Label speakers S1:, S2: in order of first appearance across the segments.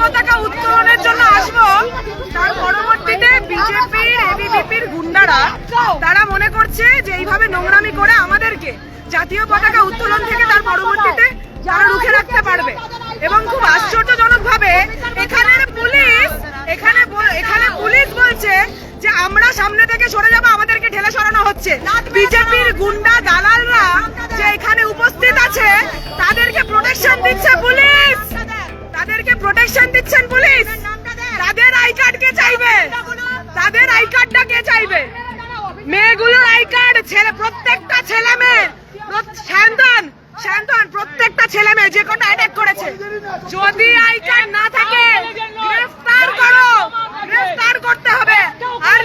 S1: পতাকা উত্তোলনের জন্য আসবো, তার পরবর্তীতে বিজেপির এবিভিপির গুন্ডারা তারা মনে করছে যে এইভাবে নোংরামি করে আমাদেরকে জাতীয় পতাকা উত্তোলন থেকে তার পরবর্তীতে যারা রুখে রাখতে পারবে। এবং খুব আশ্চর্যজনক ভাবে এখানে পুলিশ বলছে যে আমরা সামনে থেকে সরে যাবো, আমাদেরকে ঠেলে সরানো হচ্ছে। বিজেপির গুন্ডা দালালরা যে এখানে উপস্থিত আছে তাদেরকে প্রোটেকশন দিচ্ছে পুলিশ, তাদেরকে প্রোটেকশন দিচ্ছেন পুলিশ। তাদের আই কার্ড কে চাইবে? তাদের আই কার্ডটা কে চাইবে? মেয়েগুলোর আই কার্ড, প্রত্যেকটা ছেলে মেয়ে, শান্তন প্রত্যেকটা ছেলে মেয়ে যে কটা অ্যাটাক করেছে, যদি আই কার্ড না থাকে গ্রেফতার করো, গ্রেফতার করতে হবে। আর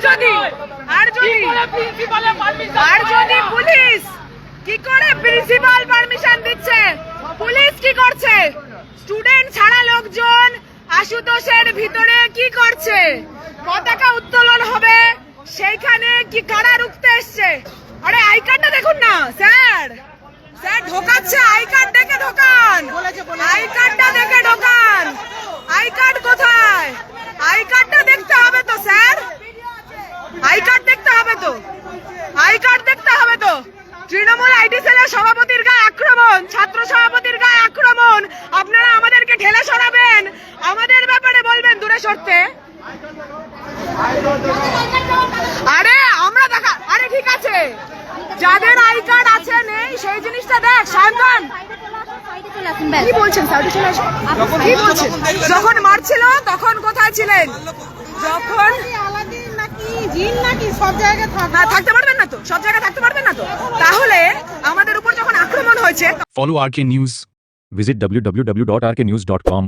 S1: যদি পুলিশ কি করে প্রিন্সিপাল পারমিশন দিচ্ছে, পুলিশ কি করছে, স্টুডেন্ট ছাড়া লোকজন আশুতোষের ভিতরে কি করছে, পতাকা উত্তোলন হবে সেইখানে কি কারা রুখতে এসছে? আরে আই কার্ডটা দেখুন না স্যার, স্যার ঢোকাচ্ছে, আই কার্ড দেখে ঢোকান, আই কার্ডটা দেখে ঢোকান। আই কার্ড কোথায়? আই কার্ডটা দেখতে হবে তো স্যার, আই কার্ড দেখতে হবে তো, আই কার্ড দেখতে হবে তো। তৃণমূল আইডি সেলের সভাপতির গায়ে আক্রমণ, ছাত্র সভাপতির গায়ে আক্রমণ, আপনারা আমাদেরকে ঢেলে সরাবেন, আমাদের ব্যাপারে বলবেন দূরে সরতে। আরে আমরা দেখা, আরে ঠিক আছে, যাদের আই কার্ড আছে নেই সেই জিনিসটা দেখ। শান্তন কি বলছেন স্যার? কি বলছেন? যখন মারছিল তখন কোথায় ছিলেন? যখন থাকতে পারবেন না তো, সব জায়গায় থাকতে পারবেন না তো, তাহলে আমাদের উপর যখন আক্রমণ হয়েছে।
S2: Follow RK News. Visit www.rknews.com.